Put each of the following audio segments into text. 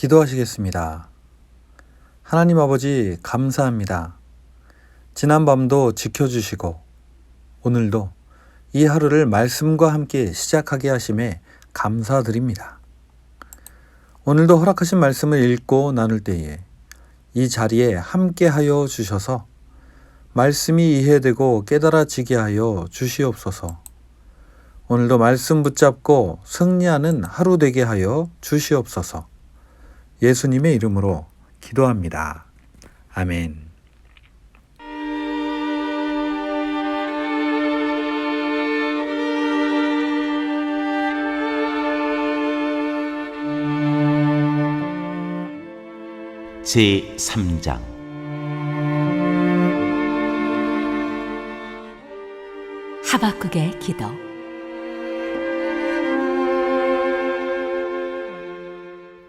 기도하시겠습니다. 하나님 아버지, 감사합니다. 지난밤도 지켜주시고 오늘도 이 하루를 말씀과 함께 시작하게 하심에 감사드립니다. 오늘도 허락하신 말씀을 읽고 나눌 때에 이 자리에 함께하여 주셔서 말씀이 이해되고 깨달아지게 하여 주시옵소서. 오늘도 말씀 붙잡고 승리하는 하루 되게 하여 주시옵소서. 예수님의 이름으로 기도합니다. 아멘. 제3장 하박국의 기도.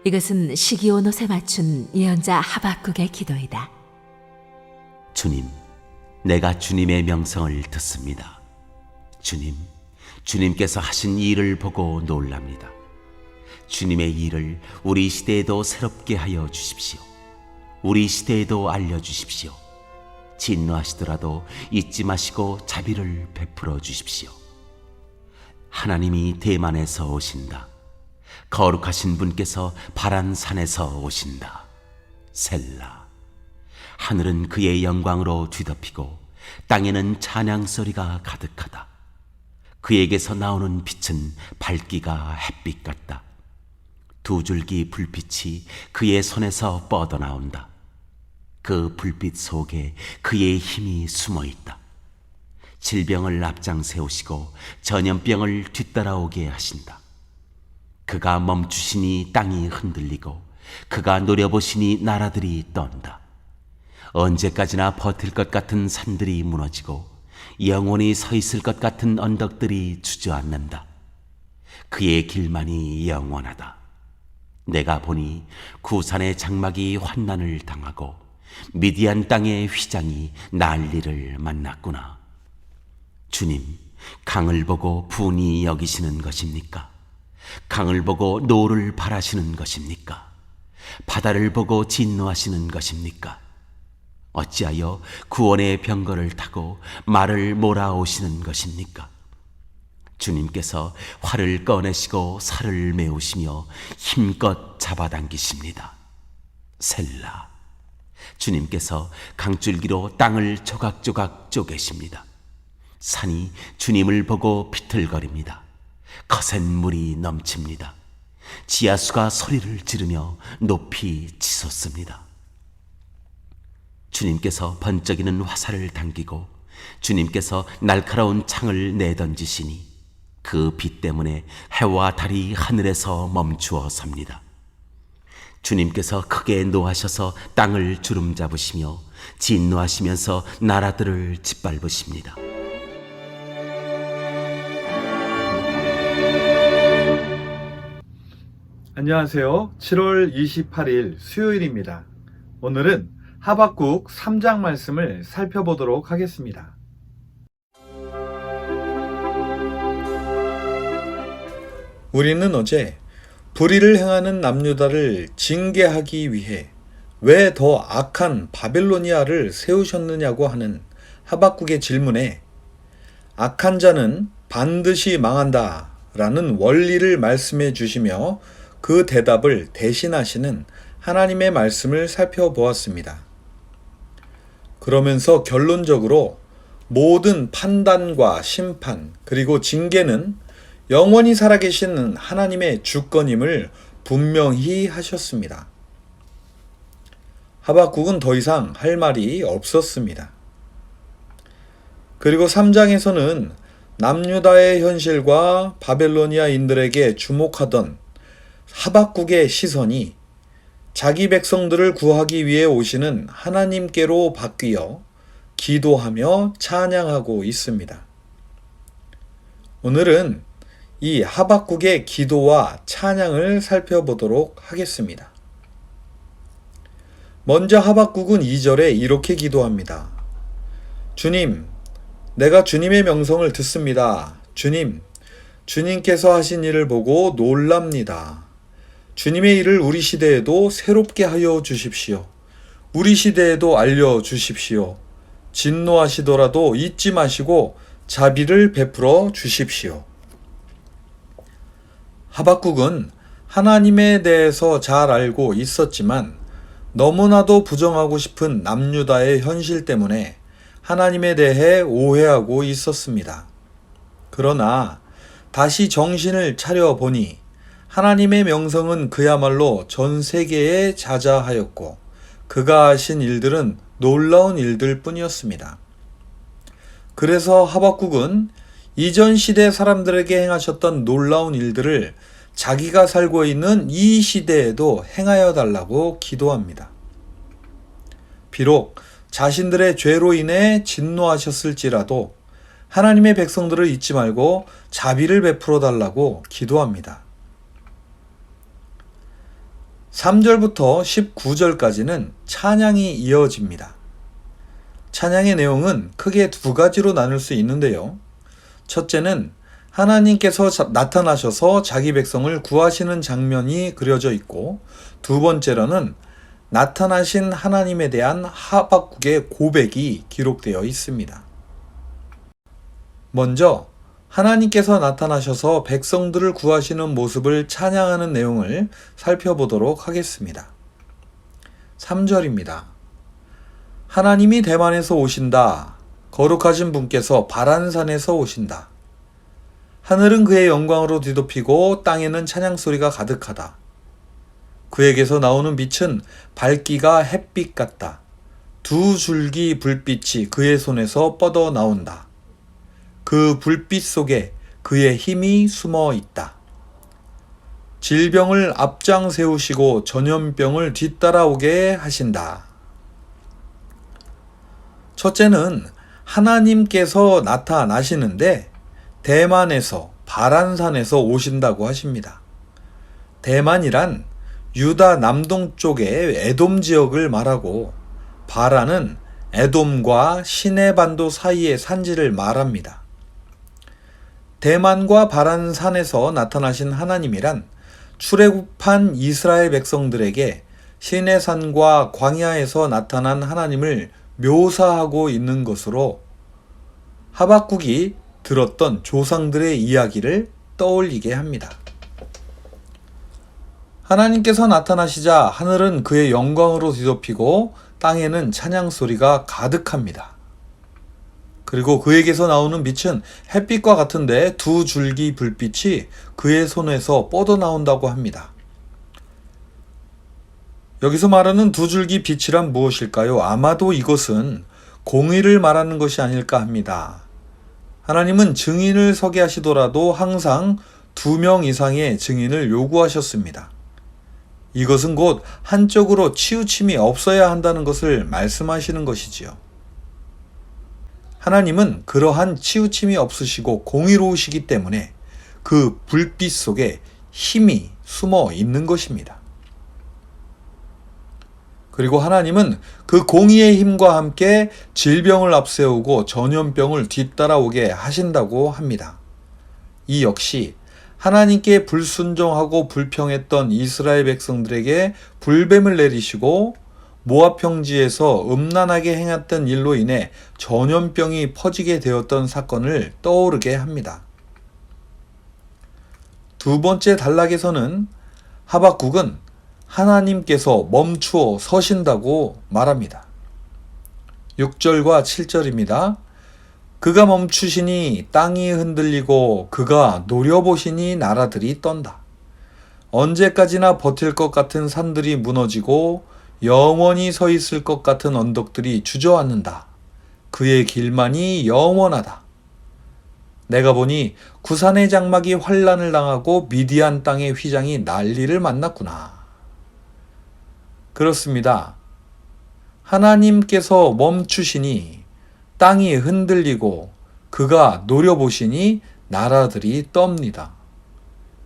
이것은 시기온 옷에 맞춘 예언자 하박국의 기도이다. 주님, 내가 주님의 명성을 듣습니다. 주님, 주님께서 하신 일을 보고 놀랍니다. 주님의 일을 우리 시대에도 새롭게 하여 주십시오. 우리 시대에도 알려주십시오. 진노하시더라도 잊지 마시고 자비를 베풀어 주십시오. 하나님이 대만에서 오신다. 거룩하신 분께서 바란 산에서 오신다. 셀라. 하늘은 그의 영광으로 뒤덮이고 땅에는 찬양 소리가 가득하다. 그에게서 나오는 빛은 밝기가 햇빛 같다. 두 줄기 불빛이 그의 손에서 뻗어나온다. 그 불빛 속에 그의 힘이 숨어 있다. 질병을 앞장 세우시고 전염병을 뒤따라오게 하신다. 그가 멈추시니 땅이 흔들리고 그가 노려보시니 나라들이 떤다. 언제까지나 버틸 것 같은 산들이 무너지고 영원히 서 있을 것 같은 언덕들이 주저앉는다. 그의 길만이 영원하다. 내가 보니 구산의 장막이 환난을 당하고 미디안 땅의 휘장이 난리를 만났구나. 주님, 강을 보고 분이 여기시는 것입니까? 강을 보고 노를 바라시는 것입니까? 바다를 보고 진노하시는 것입니까? 어찌하여 구원의 병거를 타고 말을 몰아오시는 것입니까? 주님께서 활을 꺼내시고 살을 메우시며 힘껏 잡아당기십니다. 셀라. 주님께서 강줄기로 땅을 조각조각 쪼개십니다. 산이 주님을 보고 비틀거립니다. 거센 물이 넘칩니다. 지하수가 소리를 지르며 높이 치솟습니다. 주님께서 번쩍이는 화살을 당기고 주님께서 날카로운 창을 내던지시니 그 빛 때문에 해와 달이 하늘에서 멈추어 섭니다. 주님께서 크게 노하셔서 땅을 주름잡으시며 진노하시면서 나라들을 짓밟으십니다. 안녕하세요. 7월 28일 수요일입니다. 오늘은 하박국 3장 말씀을 살펴보도록 하겠습니다. 우리는 어제 불의를 행하는 남유다를 징계하기 위해 왜 더 악한 바벨로니아를 세우셨느냐고 하는 하박국의 질문에 악한 자는 반드시 망한다 라는 원리를 말씀해 주시며 그 대답을 대신하시는 하나님의 말씀을 살펴보았습니다. 그러면서 결론적으로 모든 판단과 심판 그리고 징계는 영원히 살아계신 하나님의 주권임을 분명히 하셨습니다. 하박국은 더 이상 할 말이 없었습니다. 그리고 3장에서는 남유다의 현실과 바벨로니아인들에게 주목하던 하박국의 시선이 자기 백성들을 구하기 위해 오시는 하나님께로 바뀌어 기도하며 찬양하고 있습니다. 오늘은 이 하박국의 기도와 찬양을 살펴보도록 하겠습니다. 먼저 하박국은 2절에 이렇게 기도합니다. 주님, 내가 주님의 명성을 듣습니다. 주님, 주님께서 하신 일을 보고 놀랍니다. 주님의 일을 우리 시대에도 새롭게 하여 주십시오. 우리 시대에도 알려주십시오. 진노하시더라도 잊지 마시고 자비를 베풀어 주십시오. 하박국은 하나님에 대해서 잘 알고 있었지만 너무나도 부정하고 싶은 남유다의 현실 때문에 하나님에 대해 오해하고 있었습니다. 그러나 다시 정신을 차려 보니 하나님의 명성은 그야말로 전 세계에 자자하였고 그가 하신 일들은 놀라운 일들 뿐이었습니다. 그래서 하박국은 이전 시대 사람들에게 행하셨던 놀라운 일들을 자기가 살고 있는 이 시대에도 행하여 달라고 기도합니다. 비록 자신들의 죄로 인해 진노하셨을지라도 하나님의 백성들을 잊지 말고 자비를 베풀어 달라고 기도합니다. 3절부터 19절까지는 찬양이 이어집니다. 찬양의 내용은 크게 두 가지로 나눌 수 있는데요. 첫째는 하나님께서 나타나셔서 자기 백성을 구하시는 장면이 그려져 있고, 두 번째로는 나타나신 하나님에 대한 하박국의 고백이 기록되어 있습니다. 먼저 하나님께서 나타나셔서 백성들을 구하시는 모습을 찬양하는 내용을 살펴보도록 하겠습니다. 3절입니다. 하나님이 대만에서 오신다. 거룩하신 분께서 바란산에서 오신다. 하늘은 그의 영광으로 뒤덮이고 땅에는 찬양 소리가 가득하다. 그에게서 나오는 빛은 밝기가 햇빛 같다. 두 줄기 불빛이 그의 손에서 뻗어 나온다. 그 불빛 속에 그의 힘이 숨어 있다. 질병을 앞장 세우시고 전염병을 뒤따라오게 하신다. 첫째는 하나님께서 나타나시는데 대만에서 바란산에서 오신다고 하십니다. 대만이란 유다 남동쪽의 에돔 지역을 말하고 바란은 에돔과 시내반도 사이의 산지를 말합니다. 대만과 바란산에서 나타나신 하나님이란 출애굽한 이스라엘 백성들에게 시내산과 광야에서 나타난 하나님을 묘사하고 있는 것으로 하박국이 들었던 조상들의 이야기를 떠올리게 합니다. 하나님께서 나타나시자 하늘은 그의 영광으로 뒤덮이고 땅에는 찬양 소리가 가득합니다. 그리고 그에게서 나오는 빛은 햇빛과 같은데 두 줄기 불빛이 그의 손에서 뻗어나온다고 합니다. 여기서 말하는 두 줄기 빛이란 무엇일까요? 아마도 이것은 공의를 말하는 것이 아닐까 합니다. 하나님은 증인을 서게 하시더라도 항상 2명 이상의 증인을 요구하셨습니다. 이것은 곧 한쪽으로 치우침이 없어야 한다는 것을 말씀하시는 것이지요. 하나님은 그러한 치우침이 없으시고 공의로우시기 때문에 그 불빛 속에 힘이 숨어 있는 것입니다. 그리고 하나님은 그 공의의 힘과 함께 질병을 앞세우고 전염병을 뒤따라오게 하신다고 합니다. 이 역시 하나님께 불순종하고 불평했던 이스라엘 백성들에게 불뱀을 내리시고 모압 평지에서 음란하게 행했던 일로 인해 전염병이 퍼지게 되었던 사건을 떠오르게 합니다. 두 번째 단락에서는 하박국은 하나님께서 멈추어 서신다고 말합니다. 6절과 7절입니다. 그가 멈추시니 땅이 흔들리고 그가 노려보시니 나라들이 떤다. 언제까지나 버틸 것 같은 산들이 무너지고 영원히 서 있을 것 같은 언덕들이 주저앉는다. 그의 길만이 영원하다. 내가 보니 구산의 장막이 환란을 당하고 미디안 땅의 휘장이 난리를 만났구나. 그렇습니다. 하나님께서 멈추시니 땅이 흔들리고 그가 노려보시니 나라들이 떱니다.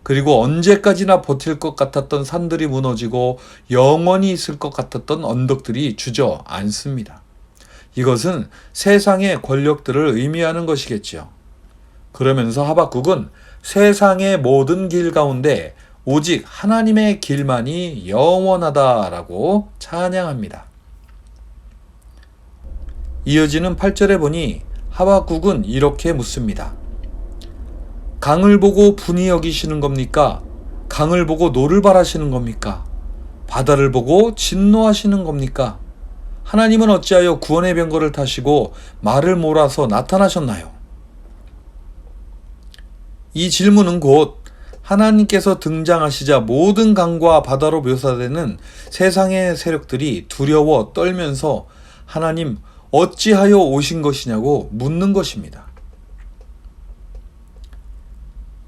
그리고 언제까지나 버틸 것 같았던 산들이 무너지고 영원히 있을 것 같았던 언덕들이 주저앉습니다. 이것은 세상의 권력들을 의미하는 것이겠죠. 그러면서 하박국은 세상의 모든 길 가운데 오직 하나님의 길만이 영원하다라고 찬양합니다. 이어지는 8절에 보니 하박국은 이렇게 묻습니다. 강을 보고 분이 여기시는 겁니까? 강을 보고 노를 바라시는 겁니까? 바다를 보고 진노하시는 겁니까? 하나님은 어찌하여 구원의 병거를 타시고 말을 몰아서 나타나셨나요? 이 질문은 곧 하나님께서 등장하시자 모든 강과 바다로 묘사되는 세상의 세력들이 두려워 떨면서 하나님 어찌하여 오신 것이냐고 묻는 것입니다.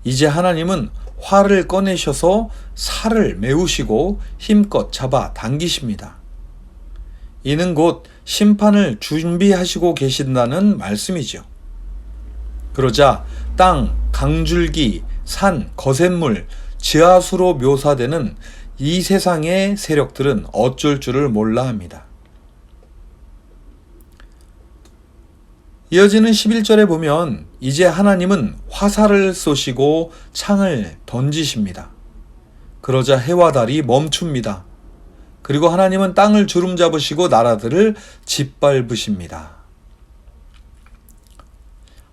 이제 하나님은 활을 꺼내셔서 살을 메우시고 힘껏 잡아 당기십니다. 이는 곧 심판을 준비하시고 계신다는 말씀이죠. 그러자 땅, 강줄기, 산, 거센물, 지하수로 묘사되는 이 세상의 세력들은 어쩔 줄을 몰라 합니다. 이어지는 11절에 보면 이제 하나님은 화살을 쏘시고 창을 던지십니다. 그러자 해와 달이 멈춥니다. 그리고 하나님은 땅을 주름 잡으시고 나라들을 짓밟으십니다.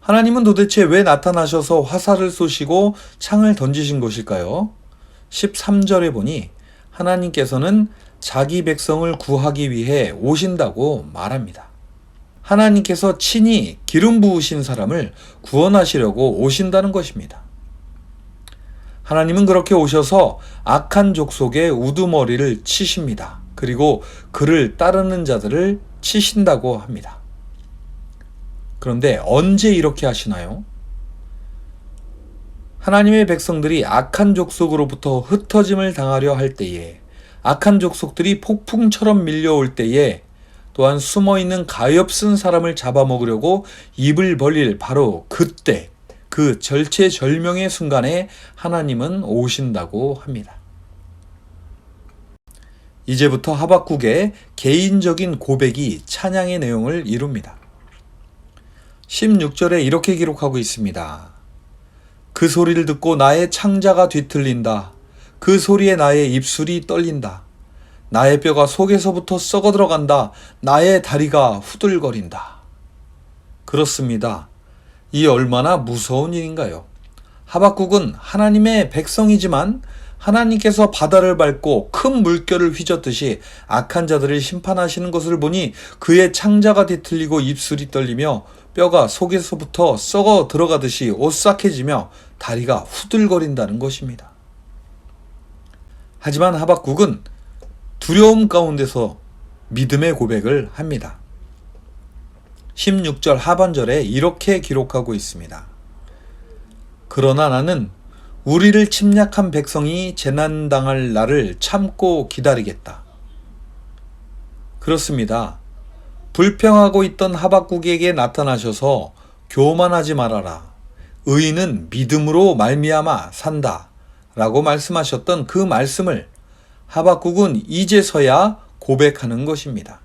하나님은 도대체 왜 나타나셔서 화살을 쏘시고 창을 던지신 것일까요? 13절에 보니 하나님께서는 자기 백성을 구하기 위해 오신다고 말합니다. 하나님께서 친히 기름 부으신 사람을 구원하시려고 오신다는 것입니다. 하나님은 그렇게 오셔서 악한 족속의 우두머리를 치십니다. 그리고 그를 따르는 자들을 치신다고 합니다. 그런데 언제 이렇게 하시나요? 하나님의 백성들이 악한 족속으로부터 흩어짐을 당하려 할 때에, 악한 족속들이 폭풍처럼 밀려올 때에, 또한 숨어있는 가엾은 사람을 잡아먹으려고 입을 벌릴 바로 그때, 그 절체절명의 순간에 하나님은 오신다고 합니다. 이제부터 하박국의 개인적인 고백이 찬양의 내용을 이룹니다. 16절에 이렇게 기록하고 있습니다. 그 소리를 듣고 나의 창자가 뒤틀린다. 그 소리에 나의 입술이 떨린다. 나의 뼈가 속에서부터 썩어 들어간다. 나의 다리가 후들거린다. 그렇습니다. 이 얼마나 무서운 일인가요? 하박국은 하나님의 백성이지만 하나님께서 바다를 밟고 큰 물결을 휘젓듯이 악한 자들을 심판하시는 것을 보니 그의 창자가 뒤틀리고 입술이 떨리며 뼈가 속에서부터 썩어 들어가듯이 오싹해지며 다리가 후들거린다는 것입니다. 하지만 하박국은 두려움 가운데서 믿음의 고백을 합니다. 16절 하반절에 이렇게 기록하고 있습니다. 그러나 나는 우리를 침략한 백성이 재난당할 날을 참고 기다리겠다. 그렇습니다. 불평하고 있던 하박국에게 나타나셔서 교만하지 말아라. 의인은 믿음으로 말미암아 산다. 라고 말씀하셨던 그 말씀을 하박국은 이제서야 고백하는 것입니다.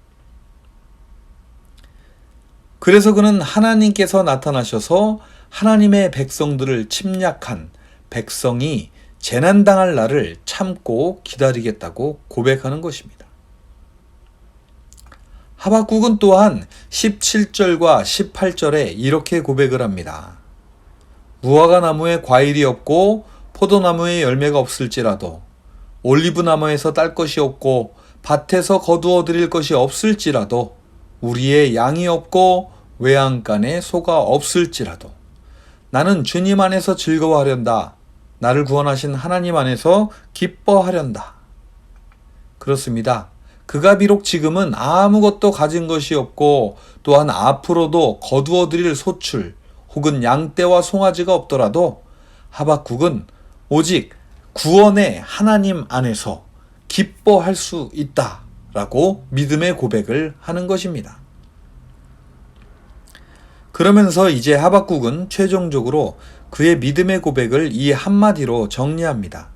그래서 그는 하나님께서 나타나셔서 하나님의 백성들을 침략한 백성이 재난당할 날을 참고 기다리겠다고 고백하는 것입니다. 하박국은 또한 17절과 18절에 이렇게 고백을 합니다. 무화과 나무에 과일이 없고 포도나무에 열매가 없을지라도 올리브나무에서 딸 것이 없고 밭에서 거두어 드릴 것이 없을지라도 우리의 양이 없고 외양간에 소가 없을지라도 나는 주님 안에서 즐거워하련다. 나를 구원하신 하나님 안에서 기뻐하련다. 그렇습니다. 그가 비록 지금은 아무것도 가진 것이 없고 또한 앞으로도 거두어 드릴 소출 혹은 양떼와 송아지가 없더라도 하박국은 오직 구원의 하나님 안에서 기뻐할 수 있다라고 믿음의 고백을 하는 것입니다. 그러면서 이제 하박국은 최종적으로 그의 믿음의 고백을 이 한마디로 정리합니다.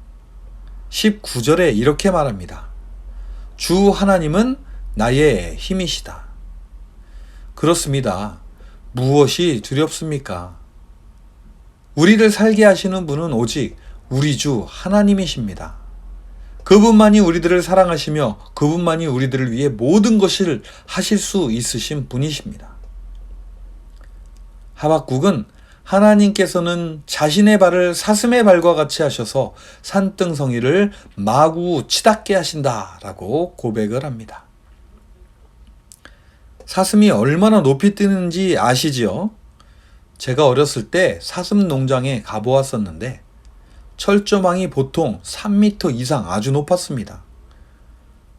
19절에 이렇게 말합니다. 주 하나님은 나의 힘이시다. 그렇습니다. 무엇이 두렵습니까? 우리를 살게 하시는 분은 오직 우리 주 하나님이십니다. 그분만이 우리들을 사랑하시며 그분만이 우리들을 위해 모든 것을 하실 수 있으신 분이십니다. 하박국은 하나님께서는 자신의 발을 사슴의 발과 같이 하셔서 산등성이를 마구 치닫게 하신다라고 고백을 합니다. 사슴이 얼마나 높이 뛰는지 아시지요? 제가 어렸을 때 사슴 농장에 가보았었는데 철조망이 보통 3m 이상 아주 높았습니다.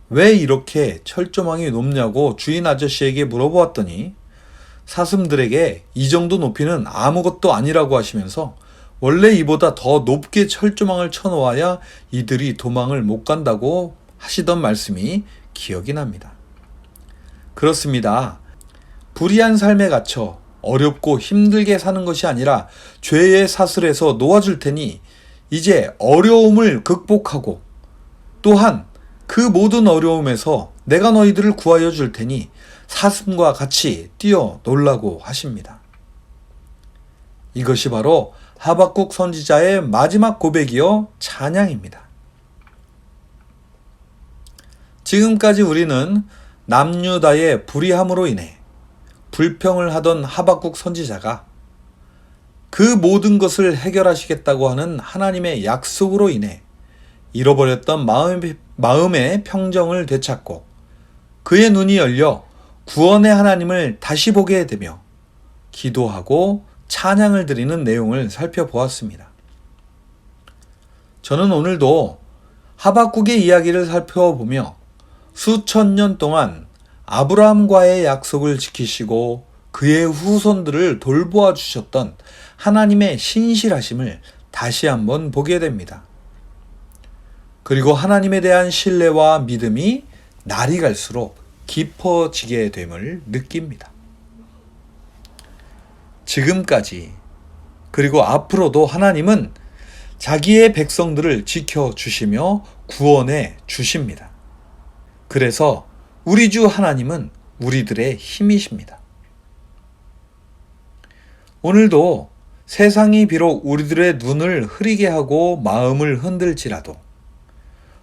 왜 이렇게 철조망이 높냐고 주인 아저씨에게 물어보았더니 사슴들에게 이 정도 높이는 아무것도 아니라고 하시면서 원래 이보다 더 높게 철조망을 쳐놓아야 이들이 도망을 못 간다고 하시던 말씀이 기억이 납니다. 그렇습니다. 불의한 삶에 갇혀 어렵고 힘들게 사는 것이 아니라 죄의 사슬에서 놓아줄 테니 이제 어려움을 극복하고 또한 그 모든 어려움에서 내가 너희들을 구하여 줄 테니 사슴과 같이 뛰어 놀라고 하십니다. 이것이 바로 하박국 선지자의 마지막 고백이요 찬양입니다. 지금까지 우리는 남유다의 불의함으로 인해 불평을 하던 하박국 선지자가 그 모든 것을 해결하시겠다고 하는 하나님의 약속으로 인해 잃어버렸던 마음의 평정을 되찾고 그의 눈이 열려 구원의 하나님을 다시 보게 되며 기도하고 찬양을 드리는 내용을 살펴보았습니다. 저는 오늘도 하박국의 이야기를 살펴보며 수천 년 동안 아브라함과의 약속을 지키시고 그의 후손들을 돌보아 주셨던 하나님의 신실하심을 다시 한번 보게 됩니다. 그리고 하나님에 대한 신뢰와 믿음이 날이 갈수록 깊어지게 됨을 느낍니다. 지금까지 그리고 앞으로도 하나님은 자기의 백성들을 지켜주시며 구원해 주십니다. 그래서 우리 주 하나님은 우리들의 힘이십니다. 오늘도 세상이 비록 우리들의 눈을 흐리게 하고 마음을 흔들지라도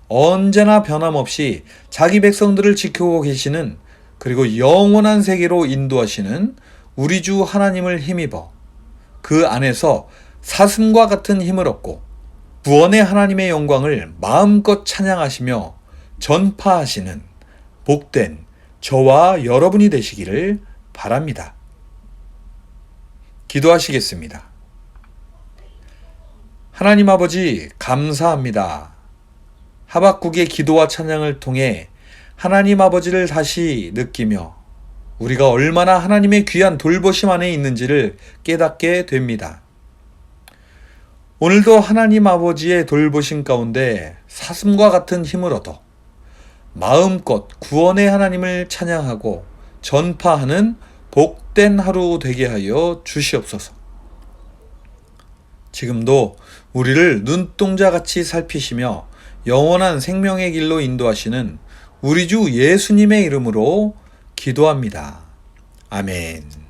언제나 변함없이 자기 백성들을 지키고 계시는 그리고 영원한 세계로 인도하시는 우리 주 하나님을 힘입어 그 안에서 사슴과 같은 힘을 얻고 구원의 하나님의 영광을 마음껏 찬양하시며 전파하시는 복된 저와 여러분이 되시기를 바랍니다. 기도하시겠습니다. 하나님 아버지 감사합니다. 하박국의 기도와 찬양을 통해 하나님 아버지를 다시 느끼며 우리가 얼마나 하나님의 귀한 돌보심 안에 있는지를 깨닫게 됩니다. 오늘도 하나님 아버지의 돌보심 가운데 사슴과 같은 힘을 얻어 마음껏 구원의 하나님을 찬양하고 전파하는 복된 하루 되게 하여 주시옵소서. 지금도 우리를 눈동자같이 살피시며 영원한 생명의 길로 인도하시는 우리 주 예수님의 이름으로 기도합니다. 아멘.